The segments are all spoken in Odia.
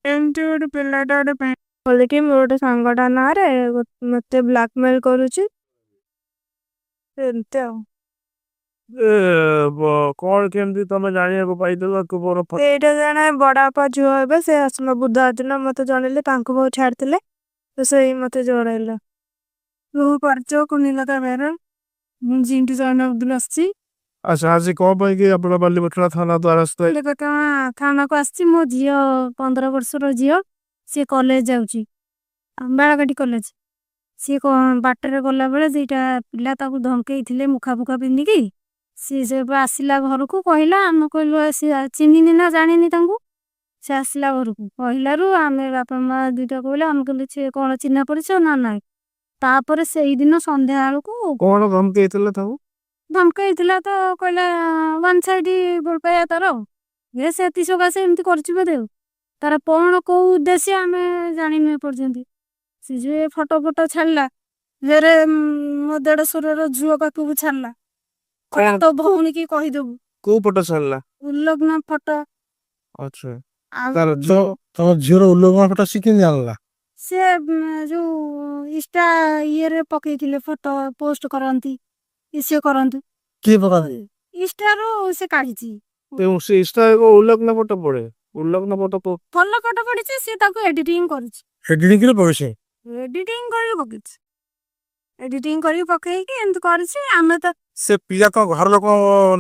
ଏମିତି ଗୋଟେ ପିଲାଟା ଗୋଟେ ପ୍ୟାଣ୍ଟ ଖୋଲିକି ମୋର ଗୋଟେ ସାଙ୍ଗଟା ନାଁରେ ମତେ ବ୍ଲାକମେଲ କରୁଛି ଏମିତି ଆଉ। କଣ କେମିତି ତମେ ଜାଣିବାକୁ ପାଇଥିଲ ମୋର ସେଇଟା ଜଣେ ବଡବାପା ଝିଅ ହେବେ ସେ ଆସିଲା ବୁଧବାର ଦିନ ମତେ ଜଣେଇଲେ ତାଙ୍କୁ ବହୁତ ଛାଡିଥିଲେ ତ ସେଇ ମତେ ଜଣେଇଲା। ତୁ ପରିଚୟ କୁନିଲତା ବେହେରା ମୁଁ ଜିଣ୍ଟୁ ଜୈନବଦୁଲ ଆସିଛି। ଆଚ୍ଛା ଆଜି କଣ ପାଇଁ କି ଆପଣ ବାଲିପାଟଣା ଥାନା ଦ୍ୱାରସ୍ଥ ବାଲିପାଟଣା ଥାନାକୁ ଆସିଛି। ମୋ ଝିଅ 15 ବର୍ଷର ଝିଅ ସିଏ କଲେଜ ଯାଉଛି ବାଳକାଟି କଲେଜ। ସିଏ ବାଟରେ ଗଲାବେଳେ ଦିଟା ପିଲା ତାକୁ ଧମକେଇଥିଲେ ମୁଖା ଫୁଖା ପିନ୍ଧିକି। ସିଏ ଯେବେ ଆସିଲା ଘରକୁ କହିଲା ଆମେ କହିଲୁ ସିଏ ଚିହ୍ନିନି ନା ଜାଣିନି ତାଙ୍କୁ। ସେ ଆସିଲା ଘରକୁ କହିଲାରୁ ଆମେ ବାପା ମା ଦୁଇଟା କହିଲେ ଆମେ କହିଲୁ ସିଏ କଣ ଚିହ୍ନା ପରିଚୟ ନା ନାଇଁ। ତାପରେ ସେଇଦିନ ସନ୍ଧ୍ୟା ବେଳକୁ କଣ ଧମକେଇଥିଲେ ତାକୁ? ଧମକେଇଥିଲା ତ କହିଲା ୱାନ୍ ସାଇଡ ଭଲ ପାଇବା ତାର ଏ ସେତି ସକାଶେ ଏମିତି କରିଛି ବୋଧେ ଆଉ। ତାର କଣ କୋଉ ଉଦ୍ଦେଶ୍ୟ ଆମେ ଜାଣିନୁ ଏପର୍ଯ୍ୟନ୍ତ। ସେ ଯେ ଫଟୋ ଛାଡିଲା ଫେରେ ମୋ ଦେଢଶୁରର ଝୁଅ ପାଖକୁ ଛାଡିଲା ତ ଭଉଣୀ କି କହିଦବୁ। କୋଉ ଫଟୋ ଛାଡିଲା? ଉଲଗ୍ନ ଫଟୋ। ଆଚ୍ଛା ତାର ତମ ଝିଅର ଉଲଗ୍ନ ଫଟୋ ସେ କେମିତି ଜାଣିଲା? ସେ ଯୋଉ ଇଷ୍ଟା ଇଏରେ ପକେଇଥିଲେ ଫଟୋ ପୋଷ୍ଟ କରନ୍ତି ସିଏ କରନ୍ତି। କିଏ ପକାନ୍ତି? ଇଷ୍ଟାରୁ ସେ କାଢିଛି। ସେ ଇଷ୍ଟା ଉଲଗ୍ନ ଫଟୋ ପଡେ ଉଲଗ୍ନ ଫଟୋ ଭଲ ଫଟୋ ପଡିଛି ସେ ତାକୁ ଏଡିଟିଂ କରୁଛି। ଏଡିଟିଂ କରି ପକେଇছে ଏଡିଟିଂ କରି ପକେଇଛି। ଏଡିଟିଂ କରିକି ପକେଇକି ଏମିତି କରିଛି। ଆମେ ତ ସେ ପିଲା କଣ ଘର ଲୋକ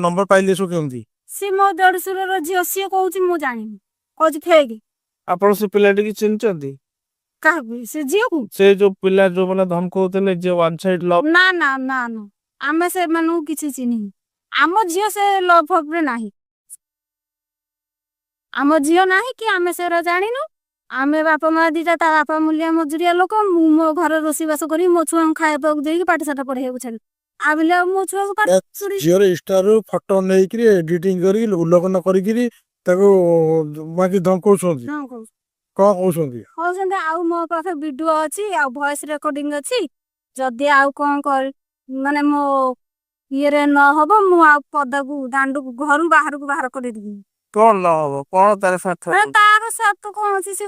ନମ୍ବର ପାଇଲେ ସବୁ କେମିତି? ସିଏ ମୋ ଦେଢଶୁରର ଝିଅ ସିଏ କହୁଛି ମୁଁ ଜାଣିନି କହୁଛି ଫେକ୍। ଆପଣ ସେ ପିଲାଟିକି ଚିହ୍ନିଛନ୍ତି? କାହାକୁ? ସେ ଝିଅକୁ? ସେ ଯୋଉ ପିଲା ଯୋଉ ମାନେ ଧମକଉଥିଲେ ଯେ ୱାନ୍ ସାଇଡ ଲଭ୍। ନା ନା ନା ନା ଆମେ ସେମାନଙ୍କୁ କିଛି ଚିହ୍ନିନୁ। ଆମ ଝିଅ ସେ ଲଭ୍ ଫଭ୍ରେ ନାହିଁ। ଆମ ଝିଅ ନାହିଁ କି ଆମେ ସେରା ଜାଣିନୁ। ଆମେ ବାପା ମା ଦିଟା ତା ବାପା ମୂଲିଆ ମଜୁରିଆ ଲୋକ ମୁଁ ମୋ ଘରେ ରୋଷେଇବାସ କରି ମୋ ଛୁଆଙ୍କୁ ଖାଇବାକୁ ଦେଇକି ପାଠଶାଠ ପଢେଇବାକୁ ଛାଡି ଆଉ ବିଲେ ଆଉ ମୋ ଛୁଆକୁ ଝିଅର ଇଷ୍ଟାରୁ ଫଟୋ ନେଇକିରି ଏଡିଟିଂ କରି ଉଲ୍ଲଗ୍ନ କରିକିରି ତାକୁ ବାକି ଧମକଉଛନ୍ତି। କଣ କହୁଛନ୍ତି? କହୁଛନ୍ତି ଆଉ ମୋ ପାଖେ ଭିଡିଓ ଅଛି ଆଉ ଭଏସ ରେକର୍ଡିଂ ଅଛି ଯଦି ଆଉ କଣ ମାନେ ମୋ ଇଏରେ ନହବ ମୁଁ ଆଉ ପଦାକୁ ଦାଣ୍ଡକୁ ଘରୁ ବାହାରକୁ ବାହାର କରିଦେବି। କଣ ନହବ କଣ ତାର ସ୍ୱାର୍ଥ? ତାର ସ୍ୱାର୍ଥ କଣ ଅଛି ସେ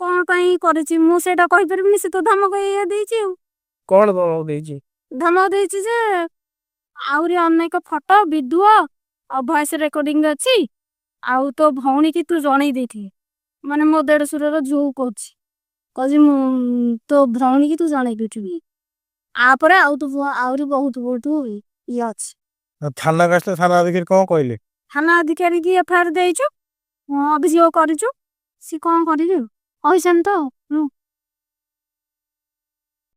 କଣ ପାଇଁ କରିଛି ମୁଁ ସେଇଟା କହିପାରିବିନି। ସେ ତ ଧମକ ଦେଇଛି ଆଉ। କଣ ଧମକ ଦେଇଛି? ଧମକ ଦେଇଛି ଯେ ଆହୁରି ଅନେକ ଫଟୋ ଭିଡିଓ ଆଉ ଭଏସ ରେକର୍ଡିଂ ଅଛି ଆଉ ତୋ ଭଉଣୀ କି ତୁ ଜଣେଇ ଦେଇଥିବୁ। ମାନେ ମୋ ଦେଢଶୁରର ଝୁଅ କହୁଛି ମୁଁ ତୋ ଭଉଣୀ କି ତୁ ଜଣେଇ ଦେଇଥିବୁ। ଆପରେ ଆଉ ତୁ ଆହୁରି ବହୁତ ଇଏ ଅଛି। ଥାନା ଆସିଲେ ଥାନା ଅଧିକାରୀ କଣ କହିଲେ? ଥାନା ଅଧିକାରୀ କି ଏଫଆଇଆର ଦେଇଛୁ ଅଭିଯୋଗ କରିଛୁ। ସିଏ କଣ କରିବେ କହିଛନ୍ତି ତ।